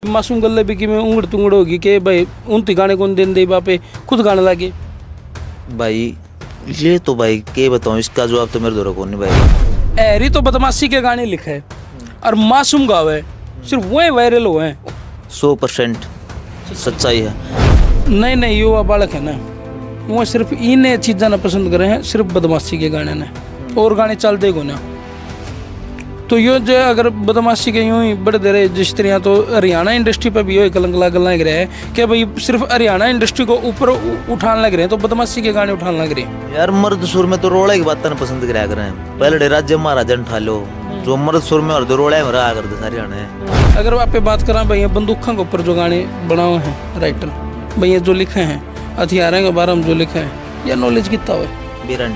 मासूम गल्ले भी कि मैं उंगड़ तुंगड़ होगी कि भाई उन गाने कौन दिन दे बापे खुद गाने लगे। भाई ये तो भाई क्या बताऊं, इसका जवाब तो मेरे द्वारा कौन नहीं भाई। एरी तो बदमाशी के गाने लिखे है और मासूम गावे सिर्फ वही वायरल हुए हैं। 100% सच्चाई है। नए नए युवा बालक है ना, वो सिर्फ इन चीज़ा ना पसंद करे हैं, सिर्फ बदमाशी के गाने ने और गाने चलते को ना। तो यो जो अगर बदमाशी के यूं ही बढ़ते रहे जिस तरह, तो हरियाणा इंडस्ट्री पर भी यो कलंक गल्ला लग रहा है कि भाई सिर्फ हरियाणा इंडस्ट्री को ऊपर उठाने लग रहे हैं, तो बदमाशी के गाने उठाने लग रहे हैं। यार मर्द सुर में तो रोड़ा की बात पसंद करा कर रहे हैं। पहले राज्य महाराजा उठा लो, जो मर्द सुर में और दो रोड़ा में रहा करते सारे हरियाणा। अगर आप पे बात करें भाई बंदूकों के ऊपर जो गाने बनाए हैं राइटर भैया जो लिखे हैं, हथियारों के बारे में जो लिखे हैं, यह नॉलेज कितना हुआ बेरानी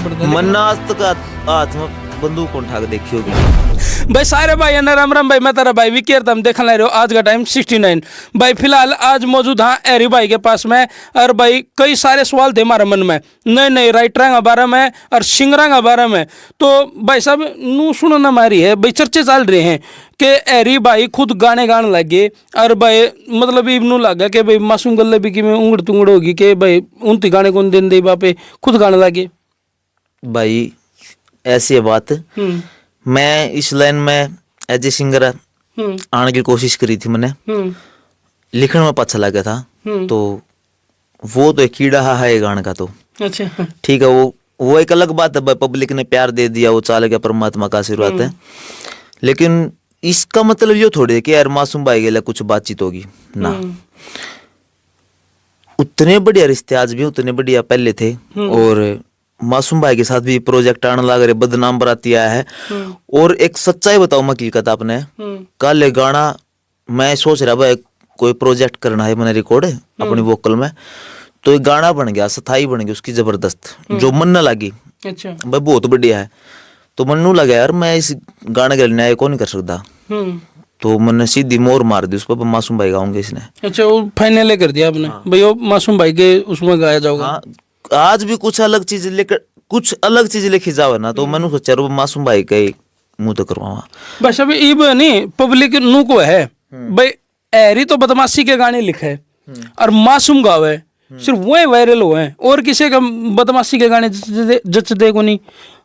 पड़ता है। मन्ना आज तक हाथ में बंदूक उठा के देखी होगी भाई। सारे भाई राम राम भाई, मैं तारा भाई विकेर तुम देखने ले रहे हो आज का टाइम 69 भाई। फिलहाल आज मौजूद हाँ एरी भाई के पास में, और भाई कई सारे सवाल थे हमारे मन में नए नए राइटर के बारे में और सिंगरा के बारे में। तो भाई साहब नू सुनना मारी है भाई, चर्चे चल रहे हैं कि एरी भाई खुद गाने गाने लगे, और भाई मतलब इनू लगा कि भाई मासूम गल्ले भी कि मैं उंगड़ तुंगड़ होगी कि भाई उन गाने कौन दिन दे बापे खुद गाने लगे। भाई ऐसी है बात। मैं इस लाइन में एज ए सिंगर आने की कोशिश करी थी, मैंने लिखने में अच्छा लगा था। तो वो तो एक कीड़ा है गाने का, तो अच्छा ठीक है। वो एक अलग बात है, पब्लिक ने प्यार दे दिया, वो चाल गया, परमात्मा का आशीर्वाद है। लेकिन इसका मतलब ये थोड़ी है कि यार मासूम भाई के लिए कुछ बातचीत होगी ना। उतने बढ़िया रिश्ते आज भी उतने बढ़िया पहले थे, और मासूम भाई के साथ भी प्रोजेक्ट आने लग रहे, बदनाम बराती आया है। और एक सच्चाई बताऊं मैं, हकीकत आपने कल गाना मैं सोच रहा भाई कोई प्रोजेक्ट करना है, मैंने रिकॉर्ड है अपनी वोकल में, तो एक गाना बन गया, स्थाई बन गई उसकी जबरदस्त, जो मन न लगी। अच्छा भाई बहुत बढ़िया है। तो मन्नू लगा यार मैं इस गाने के लिए न्याय कौन कर सकता, तो मैंने सीधी मोर मार दी उस पर, मासूम भाई गाऊंगे इसने। अच्छा वो फाइनल कर दिया आपने भाई, वो मासूम भाई के उसमें गाया जाओगा। हाँ, आज भी कुछ अलग चीज लेकर कुछ अलग चीज लिखी जावे ना, तो मैंने सोचा रो मासूम भाई के मुंह तो करवावा। बस अभी इब नहीं पब्लिक नू को है भाई, एरी तो बदमाशी के गाने लिखे है और मासूम गावे सिर्फ वही वायरल हुए हैं, और किसी का बदमाशी के गाने जच दे को नहीं,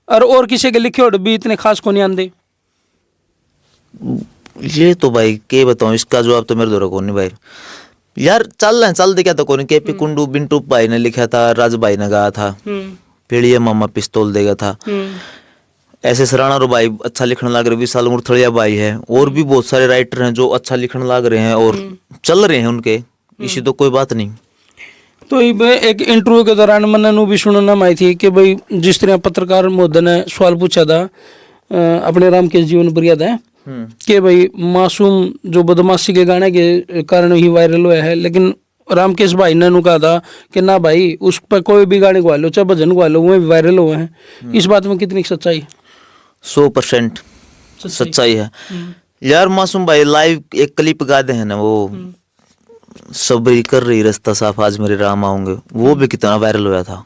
और किसी के लिखे भी इतने खास को नहीं आंदे। ये तो भाई क्या बताऊं, इसका जवाब तो मेरे द्वारा कौन नहीं भाई। यार चल दे क्या तो कौन, के पी कुंडू बिंटू भाई ने लिखा था, राज भाई ने गाया था, पेड़िया मामा पिस्तौल देगा था, ऐसे सराणा रो भाई अच्छा लिखने लग रहे, विशाल मुरथड़िया भाई है, और भी बहुत सारे राइटर हैं जो अच्छा लिखने लग रहे हैं और चल रहे हैं उनके, इसी तो कोई बात नहीं। तो एक इंटरव्यू के दौरान मैंने नू भी सुनना आई थी कि भाई जिस तरह पत्रकार महोदय ने सवाल पूछा था अपने रामकेश जीवन पर याद है कि भाई मासूम जो बदमाशी के गाने के कारण ही वायरल हुआ है, लेकिन रामकेश भाई ने नु कहा था कि ना भाई उस पर कोई भी गाने गवा लो, चाहे भजन गवा लो, वो भी वायरल हुए हैं। इस बात में कितनी सच्चाई? 100% सच्चाई है। यार मासूम भाई लाइव एक क्लिप गाते हैं ना, वो सबरी कर रही रास्ता साफ आज मेरे राम आऊंगे, वो भी कितना वायरल हुआ था।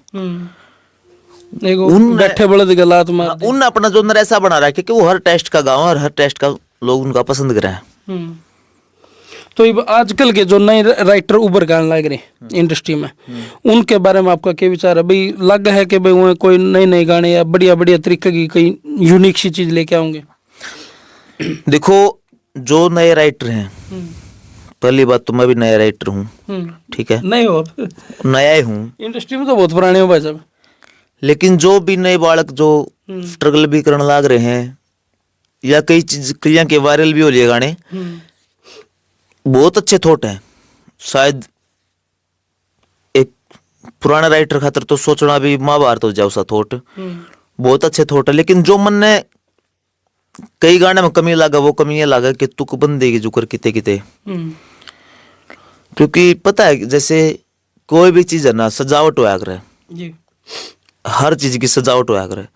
उन बैठे बड़े गलात मार उन अपना जोनर ऐसा बना रहा है कि वो हर टेस्ट का गाँव और हर टेस्ट का लोग उनका पसंद कर रहे हैं। तो आजकल के जो नए राइटर उभर कर लग रहे इंडस्ट्री में, उनके बारे में आपका क्या विचार है भाई? लग है कि भाई वो कोई नए नए गाने या बढ़िया बढ़िया तरीके की कई यूनिक सी चीज लेके आओगे? देखो जो नए राइटर हैं, पहली बात तो मैं भी नया राइटर हूँ, ठीक है, नहीं हो नया ही हूँ, इंडस्ट्री में तो बहुत पुराने हो भाई साहब। लेकिन जो भी नए बालक जो स्ट्रगल भी करने लग रहे हैं, या कई चीज क्रिया के वायरल भी हो रही है गाने, बहुत अच्छे थॉट हैं। शायद एक पुराना राइटर खातर तो सोचना भी महाभारत हो जाओ सा थॉट, बहुत अच्छे थॉट है। लेकिन जो मन ने कई गाने में कमी लगा, वो कमी ये लगा कि तुक बंदे की जुकर किते किते, क्योंकि पता है जैसे कोई भी चीज है ना, सजावट होया करे, हर चीज की सजावट होया करे।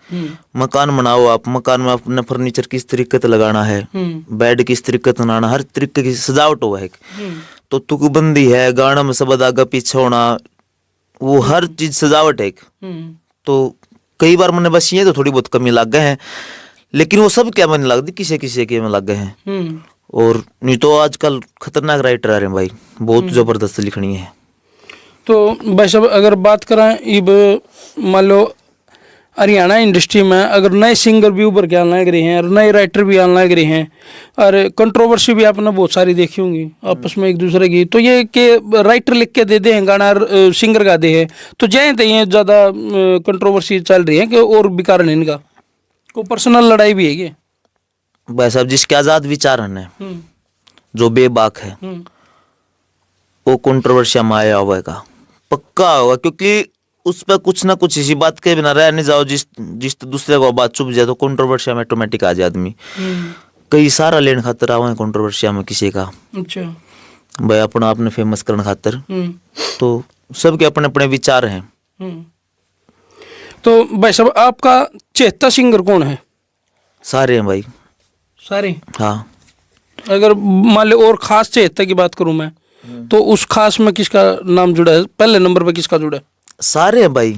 मकान बनाओ आप, मकान में अपने फर्नीचर किस तरीके से लगाना है, बेड किस तरीके से बनाना, हर तरीके की सजावट हुआ है। तो तुकबंदी है, गाना में सब आगा पीछे होना, वो हर चीज सजावट है। तो कई बार मैंने बस ये तो थोड़ी बहुत कमी लग गए हैं, लेकिन वो सब क्या मैंने लग दी, किसी किसी के में लग गए हैं। और नहीं तो आजकल खतरनाक राइटर आ रहे हैं भाई, बहुत जबरदस्त लिखनी है। तो भाई साहब अगर बात करें अब मान लो हरियाणा इंडस्ट्री में अगर नए सिंगर भी उभर के आने लग रहे हैं और नए राइटर भी आने लग रहे हैं और कंट्रोवर्सी भी आपने बहुत सारी देखी होंगी आपस में एक दूसरे की, तो ये कि राइटर लिख के दे हैं गाना और सिंगर गा दे हैं, तो जय तो ये ज़्यादा कंट्रोवर्सी चल रही है कि और भी कारण है इनका, कोई पर्सनल लड़ाई भी है ये? भाई साहब जिसके आजाद विचार है, जो बेबाक है, वो कंट्रोवर्शिया में आया होगा, पक्का होगा, क्योंकि उस पर कुछ ना कुछ इसी बात के बिना रह नहीं जाओ, जिस दूसरे को बात चुप जाए तो कंट्रोवर्शिया में ऑटोमेटिक आ जाए आदमी। कई सारा लेन खातर आवा है कंट्रोवर्शिया में किसी का, अच्छा भाई अपना आपने फेमस करने खातर, तो सबके अपने अपने विचार हैं। तो भाई साहब आपका चहेता सिंगर कौन है? सारे हैं भाई, सारे? हाँ। अगर मान लो और खास चहेता की बात करूं मैं, तो उस खास में किसका नाम जुड़ा है, पहले नंबर पे किसका जुड़ा है? सारे हैं भाई,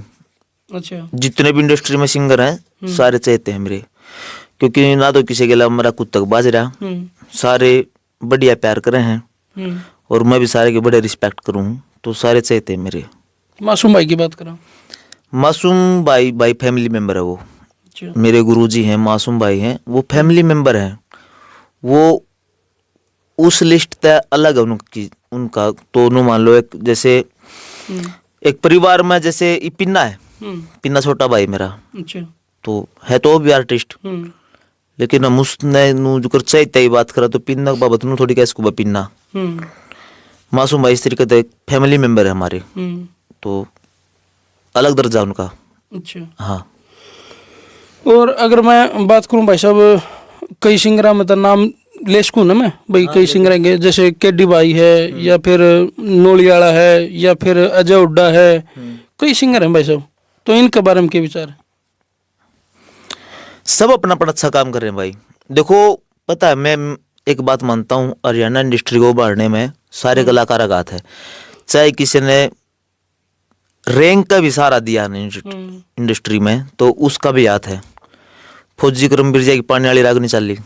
अच्छा जितने भी इंडस्ट्री में सिंगर हैं सारे चाहते हैं मेरे, क्योंकि ना तो किसी के लिए मेरा कुछ तक बाज रहा, सारे बढ़िया प्यार करे हैं और मैं भी सारे के बड़े रिस्पेक्ट करूँ, तो सारे चाहते हैं मेरे। मासूम भाई की बात करा? मासूम भाई फैमिली मेंबर है वो, अच्छा मेरे गुरुजी हैं, मासूम भाई हैं, वो फैमिली मेंबर हैं, वो उस लिस्ट तय अलग है उनका। तो उन्होंने मान लो एक जैसे एक परिवार में जैसे पिन्ना है, पिन्ना छोटा भाई मेरा, अच्छा तो है तो वो भी आर्टिस्ट, लेकिन हम उसने जो कर चाहते ही बात करा तो पिन्ना बाबत नु थोड़ी कैसे को पिन्ना मासूम भाई इस तरीके से फैमिली मेंबर है हमारे, तो अलग दर्जा उनका। अच्छा हाँ। और अगर मैं बात करूं भाई साहब, कई सिंगर में तो नाम ले सकूँ ना मैं भाई, कई सिंगर हैं जैसे केडी भाई है या फिर नोलियाला है या फिर अजय हुड्डा है, कई सिंगर हैं भाई साहब, तो इनके बारे में क्या विचार है? सब अपना अपना अच्छा काम कर रहे हैं भाई। देखो पता है, मैं एक बात मानता हूँ, हरियाणा इंडस्ट्री को उभारने में सारे कलाकार आघात है, चाहे किसी ने रैंक का भी सहारा दिया इंडस्ट्री में तो उसका भी हाथ है। फौजी करमवीर जी की पानी वाली रागनी चली,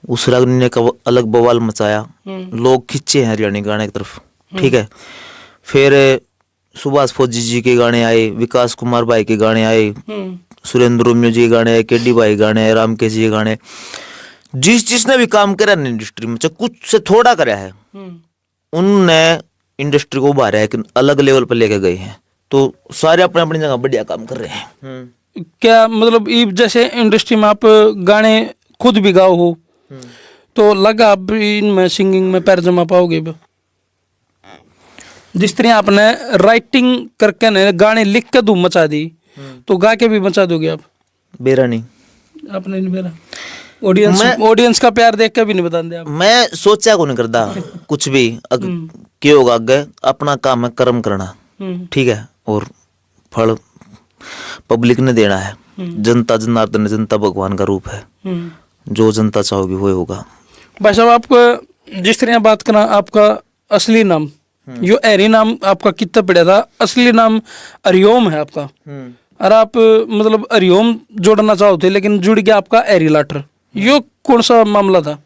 उस रागनी ने का अलग बवाल मचाया, लोग खिंचे हैं हरियाणा गाने की तरफ, ठीक है। फिर सुभाष फौजी जी के गाने आए, विकास कुमार भाई के गाने आए, सुरेंद्र रोमियो जी के गाने आए, केडी भाई गाने आए, रामकेश जी के गाने, जिसने भी काम करा ना इंडस्ट्री में, चाहे कुछ से थोड़ा करा है, उनने इंडस्ट्री को उभारा है कि अलग लेवल पर लेके गए हैं, तो सारे अपने अपनी जगह बढ़िया काम कर रहे हैं। क्या मतलब जैसे इंडस्ट्री में आप गाने खुद भी गाओ हो, तो लगा आप इनमें सिंगिंग में पैर जमा पाओगे? जिस तरह आपने राइटिंग करके ने गाने लिख के धूम मचा दी, तो गा के भी मचा दोगे आप? बेरा नहीं, आपने नहीं बेरा, ऑडियंस का प्यार देख के भी नहीं बता दे आप? मैं सोचा को नहीं करता कुछ भी, क्या होगा आगे, अपना काम है कर्म करना, ठीक है, और फल पब्लिक ने देना है। जनता जनार्दन, जनता भगवान का रूप है, जो जनता चाहोगी वो होगा। भाई साहब आपको जिस तरह बात करना, आपका असली नाम यो एरी नाम आपका कितना पड़ा था, असली नाम हरिओम है आपका, और आप मतलब हरिओम जोड़ना चाहते लेकिन जुड़ गया आपका एरी लाटर, यो कौन सा मामला था?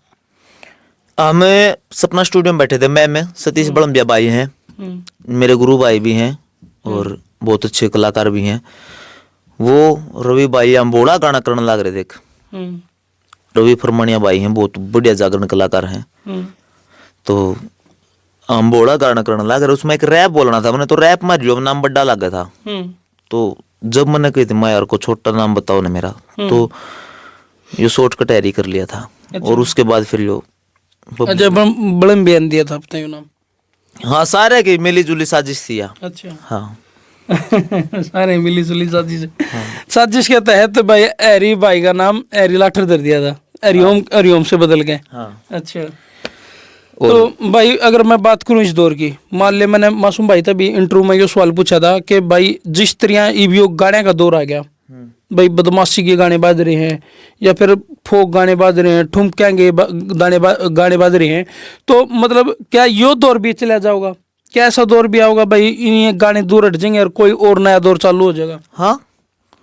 हमें सपना स्टूडियो में बैठे थे, मैं सतीश बड़म्बिया भाई हैं, मेरे गुरु भाई भी हैं और बहुत अच्छे कलाकार भी हैं। वो रवि भाई हम बोला गाना करने लग रहे थे, रवि फरमानिया भाई हैं, बहुत बढ़िया जागरण कलाकार हैं, तो हम बोला गाना करने लग रहे, उसमें एक रैप बोलना था, मैंने तो रैप में जो नाम बड़ा लगा था, तो जब मैंने कही थी मैं यार को छोटा नाम बताओ ना मेरा, तो ये शॉर्टकट ऐरी कर लिया था। अच्छा। और उसके बाद फिर यो बड़े बयान दिया था अपने नाम। हाँ, सारे की मिली जुली साजिश थी। अच्छा हाँ सारे मिली जुली साजिश। हाँ। साजिश के तहत भाई एरी भाई का नाम एरी लाठर दे दिया था, हरिओम हरिओम से बदल गए। हाँ। अच्छा तो भाई अगर मैं बात करूं इस दौर की, मान ले मैंने मासूम भाई तभी इंटरव्यू में ये सवाल पूछा था कि भाई जिस तरह ईवीओ गाने का दौर आ गया, भाई बदमाशी के गाने बाज रहे हैं या फिर फोक गाने बाज रहे हैं, ठुमकेंगे गाने बाज रहे हैं, तो मतलब क्या यो दौर भी चला जाओगा? क्या ऐसा दौर भी आओगा भाई इन गाने दूर हट जाएंगे और कोई और नया दौर चालू हो जाएगा? हाँ,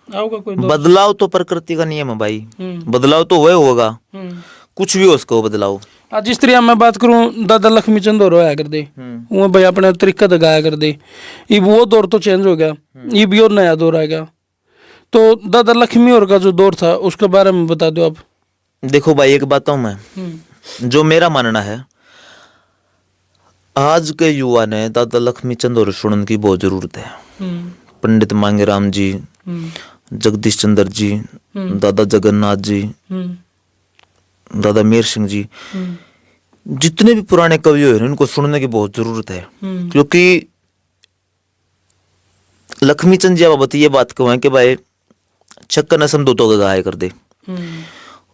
आओगा कोई दौर? बदलाव तो प्रकृति का नियम है भाई, बदलाव तो वह होगा, कुछ भी हो उसको बदलाव। आज जिस तरह मैं बात करूं दादा लक्ष्मी चंद और आया कर दे वो भाई अपने तरीका तो गाया कर दे। अब वो दौर तो चेंज हो गया, ये भी और नया दौर आ गया। तो दादा लक्ष्मी और का जो दौर था उसके बारे में बता दो आप। देखो भाई एक बात हूँ मैं, जो मेरा मानना है, आज के युवा ने दादा लक्ष्मी चंद और सुनने की बहुत जरूरत है। पंडित मांगेराम जी, जगदीश चंद्र जी, दादा जगन्नाथ जी, दादा मीर सिंह जी, जितने भी पुराने कवि हुए उनको सुनने की बहुत जरूरत है। क्योंकि लक्ष्मी चंद जी बाबत ये बात कहें कि भाई छक्का नसम दो तो गाया कर दे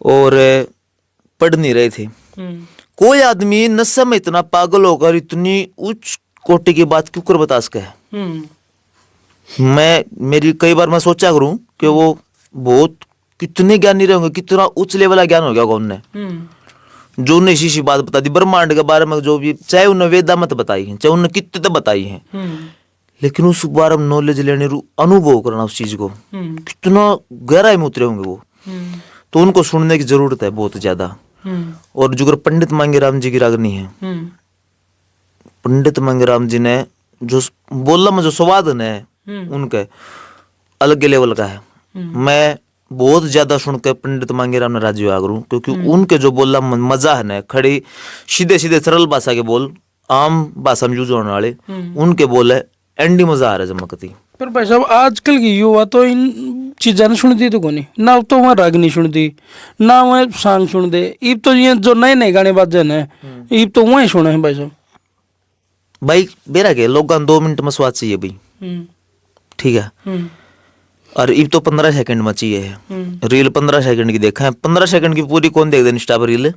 और पढ़ नहीं रहे थे। कोई आदमी नशे में इतना पागल होकर इतनी उच्च कोटि की बात क्यों कर बता सके है? मेरी कई बार मैं सोचा करूं कि वो बहुत कितने ज्ञानी रहेंगे, कितना उच्च लेवल का ज्ञान हो गया उनने, जो उन्हें इसी बात बता दी ब्रह्मांड के बारे में, जो भी चाहे उन्हें वेदा मत बताई है, चाहे उन्हें कितने तक बताई है, लेकिन उस बारे में नॉलेज लेने, अनुभव करना उस चीज को, कितना गहराई में उतरे होंगे वो। तो उनको सुनने की जरूरत है बहुत ज्यादा। और जो पंडित मांगेराम जी की रागनी है, पंडित मांगेराम जी ने जो बोला में जो स्वाद है उनके अलग लेवल का है। मैं बहुत ज्यादा सुनकर पंडित मांगेराम ने राजी हुआ करूं, क्योंकि उनके जो बोला मजा है ना, खड़ी सीधे सीधे सरल भाषा के बोल, आम भाषा में यूज होने वाले उनके बोल है, एंडी मजा आ रहा है जमकती। पर भाई साहब आजकल की युवा तो इन चीज़ें सुनती तो कोनी ना, तो वहाँ राग नहीं सुनती ना वहाँ सॉन्ग सुन दे। इब तो ये जो नए नए गाने बाजे ने इब तो वहीं सुने हैं भाई साहब। भाई बेरा के लोग 2 मिनट में स्वाद चाहिए भाई, ठीक है, और इब तो 15 सेकंड में चाहिए है। रील 15 सेकंड की देखा है, 15 सेकंड की पूरी कौन देख दे इंस्टा पर रील।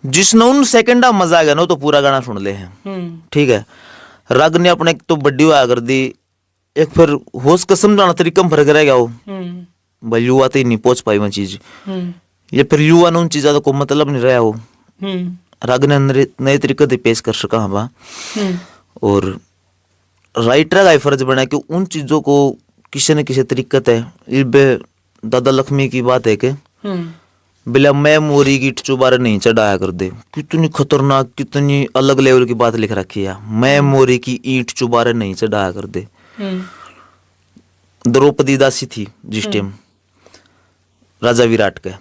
जिसने उन सेकंड मजा आ गया ना तो पूरा गाना सुन ले हैं, ठीक है। राग ने अपने तो बड्डी हुआ कर दी, एक फिर होश का समझाना तरीका में फर्क रह गया वो भाई, युवा तो ही नहीं पहुंच पाई वो चीज, ये फिर युवा ने उन चीजा को मतलब नहीं रहा वो। राग ने नए तरीके से पेश कर सका हवा, और राइटर का फर्ज बना कि उन चीजों को किसी न किसी तरीके से। दादा लक्ष्मी की बात है कि बिला मैं मोरी की चुबारे नहीं चढ़ाया कर दे, कितनी खतरनाक, कितनी अलग लेवल की बात लिख रखी है। मैं मोरी की ईंट चुबारे नहीं चढ़ाया कर दे। द्रौपदी दासी थी जिस टाइम राजा विराट के,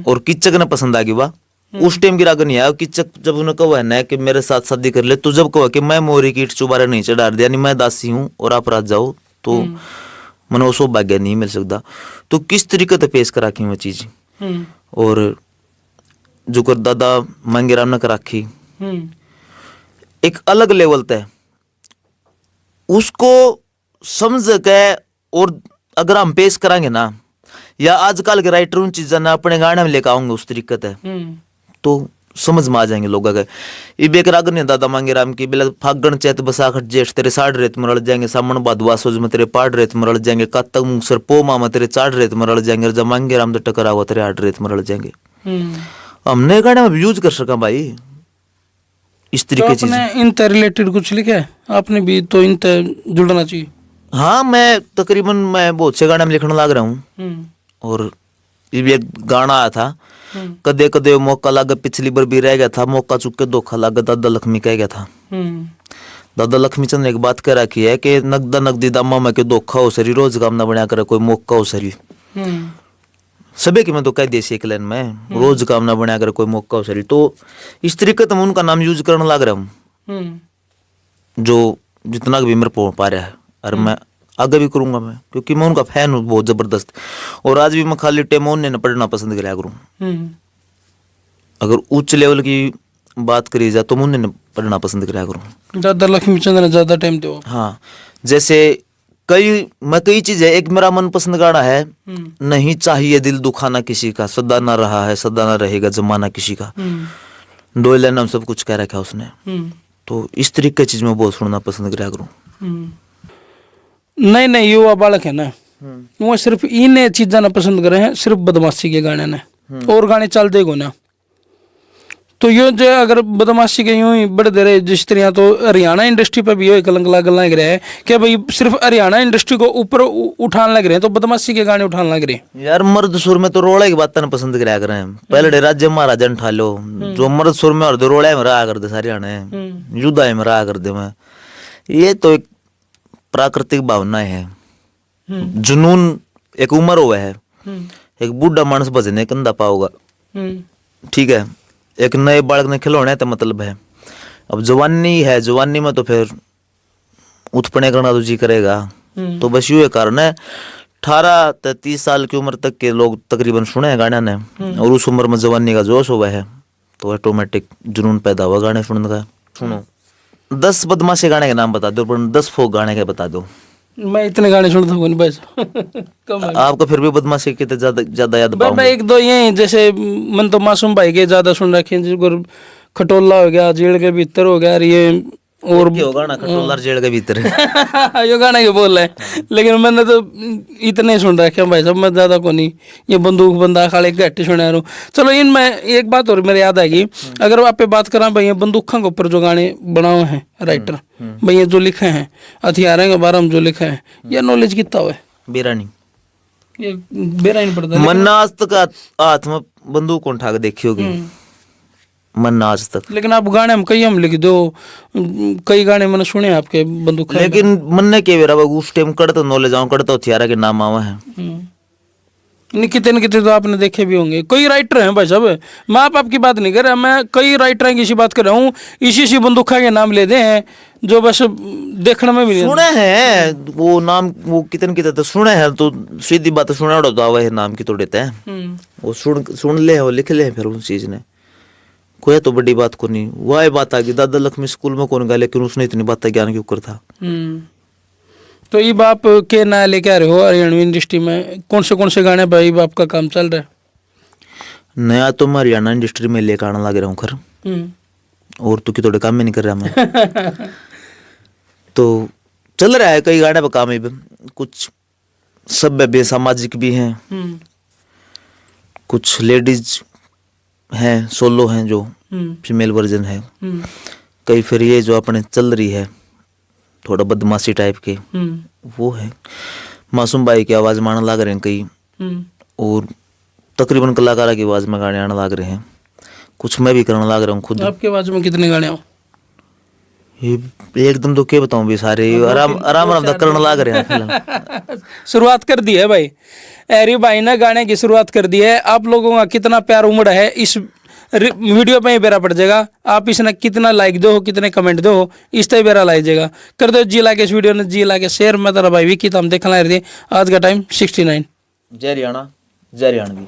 और किचक ने पसंद आ गई वाह, उस टाइम की राग नहीं आया। किचक जब उन्हें कहा है ना कि मेरे साथ शादी कर ले, तो जब कहा कि मैं मोरी की ईंट चुबारे नहीं चढ़ा दे, यानी मैं दासी हूं और आप राजा हो, तो मैंने वो सौभाग्य नहीं मिल सकता। तो किस तरीके से पेश करा की वो चीज, और जो कर दादा मांगेराम ने करा रखी एक अलग लेवल तय, उसको समझ के, और अगर हम पेश कराएंगे ना, या आजकल के राइटर उन चीजें ना अपने गाने में लेकर आऊंगे उस तरीके से, तो समझ में आ जाएंगे लोगों के। इब एक राग नहीं दादा मांगेराम की, बिला फागण चैत बसाखट ज्येष्ठ तेरे साढ़ रेत में रल जाएंगे, सामण भादवा सोज में तेरे पाड़ रेत में रल जाएंगे, कातक मुंगसर पोमा में तेरे चाड़ रेत में रल जाएंगे, जब मांगेराम तो टकरा हुआ तेरे आठ रेत में रल जाएंगे। हमने गाने में यूज कर सका भाई इस तरीके चीज। इनसे रिलेटेड कुछ लिखा है आपने भी, तो इनसे जुड़ना चाहिए। हाँ, मैं तकरीबन मैं बहुत से गाने में लिखने लग रहा हूँ, और ये भी एक गाना आया था, कदे कदे मौका लागा पिछली बार भी रह गया था, मौका चुक के धोखा लागा दादा लक्ष्मी कह गया था। दादा लक्ष्मी चंद ने एक बात कह रखी है कि नगदा नगदी दामा में के धोखा हो सरी, रोज काम ना बना करे कोई मौका हो सरी। सभी की मैं तो कह दी एक लाइन में, रोज काम ना बना करे कोई मौका हो सरी। तो इस तरीके से मैं उनका नाम यूज करने लग रहा हूँ, जो जितना भी मेरे पा रहा है, और मैं आगे भी करूंगा मैं, क्योंकि मैं उनका फैन हूँ बहुत जबरदस्त। और आज भी मैं खाली टेमोन ने पढ़ना पसंद कराया करूँ। अगर उच्च लेवल की बात करी जाए तो मैं उन्हें पढ़ना पसंद कराया करूँ। दादा लक्ष्मी चंद्र ने ज्यादा टाइम दो। हाँ, जैसे कई चीज है। एक मेरा मनपसंद गाना है, नहीं चाहिए दिल दुखाना किसी का, सदा ना रहा है सदा ना रहेगा जमाना किसी का। डोयले ने सब कुछ कह रखा है उसने। तो इस तरीके की चीज मैं बहुत सुनना पसंद कराया करूँ। नए नए युवा बालक है ना, वो सिर्फ इन चीजा ना पसंद करे हैं, सिर्फ बदमाशी के गाने ने, और गाने चल देगो ना। तो यो जो अगर बदमाशी के यूं ही बढ़ते रहे जिस तरह, तो हरियाणा इंडस्ट्री पे भी यो कलंक लागन लग रहा है कि भाई सिर्फ हरियाणा इंडस्ट्री को ऊपर उठाने लग रहे हैं, तो बदमाशी के गाने उठाने लग रहे हैं। यार मर्द सुर में तो रोड़ा की बात पसंद कराया करें। पहले राज्य महाराजा ने ठा लो, जो मर्द सुर में और दो रोड़ा में रहा कर दे सारे आने, युद्ध में रहा कर दे। मैं ये तो एक प्राकृतिक भावना है, जुनून एक उम्र हुआ है। एक बूढ़ा मानस भजने कंधा पाओगा, ठीक है, एक नए बालक ने खिलौने तो मतलब है। अब जवानी है, जवानी में तो फिर उत्पन्न करना तो जी करेगा। तो बस ये कारण है, 18 से 30 साल की उम्र तक के लोग तकरीबन सुने हैं गाना ने, और उस उम्र में जवानी का जोश हुआ है तो ऑटोमेटिक जुनून पैदा हुआ गाने सुनने का। सुनो 10 बदमाशी गाने के नाम बता दो, पर 10 फोक गाने के बता दो। मैं इतने गाने सुनता हूँ भाई साहब। कम है। आपको फिर भी बदमाशी के ज्यादा याद भाई मैं पाऊंगा। एक दो ये जैसे मन तो मासूम भाई के ज्यादा सुन रखे हैं, जिसको खटोला हो गया, जेल के भीतर हो गया, ये और होगा ना खटोलर जेल के भीतर। यो गाना के बोल रहे हैं, लेकिन मैंने तो इतने सुन रखे हैं भाई साहब, मैं ज्यादा को नहीं। ये बंदूक बंदा खाली घट सुना रहा हूँ। चलो इनमें एक बात और मेरे याद आएगी, अगर आप पे बात करा भाई, ये बंदूकों के ऊपर जो गाने बनाए हैं राइटर भाई, ये जो लिखे हैं हथियारों के बारे में जो लिखे हैं, ये नॉलेज कितना हुआ है? बेरानी ये बेरा नहीं पड़ता। मन्ना आज तक हाथ में बंदूक कौन उठा के देखी होगी? मन्ना आज तक। लेकिन आप गाने में कई हम लिख दो, कई गाने मैंने सुने आपके बंदूक। लेकिन मन्ने के बेरा उस टाइम करते नॉलेज आऊं करते हथियारा के नाम आवा है। नहीं कितने न कितने तो आपने देखे भी होंगे। कई राइटर हैं भाई साहब, मैं आपकी बात नहीं कर रहा, मैं कई राइटर की इसी बात कर रहा हूँ। इसी बंदूका के नाम लेते हैं जो बस देखने में भी नहीं सुने हैं वो नाम, वो कितने तो सुने हैं, तो सीधी बात सुने उड़ा तो आवा है नाम की तो देते हैं। वो सुन ले वो लिख ले फिर उस चीज ने कोई तो बड़ी बात को नहीं। वह बात आ गई दादा लक्ष्मी स्कूल में कौन गया, लेकिन उसने इतनी बात ज्ञान के ऊपर था। तो ये बाप के ना लेके आ रहे हो हरियाणवी इंडस्ट्री में, कौन से गाने भाई बाप का काम चल रहा है? नया तो मैं हरियाणा इंडस्ट्री में लेकर आना लग रहा हूँ खर, और तो कि थोड़े काम में नहीं कर रहा मैं। तो चल रहा है कई गाने पर काम, कुछ सभ्य भी सामाजिक भी हैं, कुछ लेडीज हैं, सोलो हैं जो फीमेल वर्जन है, कई फिर ये जो अपने चल रही है थोड़ा बदमाशी टाइप के वो है। मासूम भाई की आवाज में आने लग रहे हैं कई, और तकरीबन कलाकारा की आवाज में गाने आने लग रहे हैं, कुछ मैं भी करने लग रहा हूँ खुद। आपके आवाज में कितने गाने हो? ये एकदम तो क्या बताऊं भी, सारे आराम करने लग रहे हैं। शुरुआत कर दी है भाई, एरी भाई ने गाने की शुरुआत कर दी है। आप लोगों का कितना प्यार उमड़ा है इस वीडियो पे ही बेरा पड़ जाएगा। आप इसने कितना लाइक दो, कितने कमेंट दो, इस तरह बेरा लाइएगा। कर दो जी लाके इस वीडियो ने, जी लाके शेयर। मैं तेरा भाई विकी, तो हम देखना रहे थे आज का टाइम 69। जय हरियाणा, जय हरियाणवी।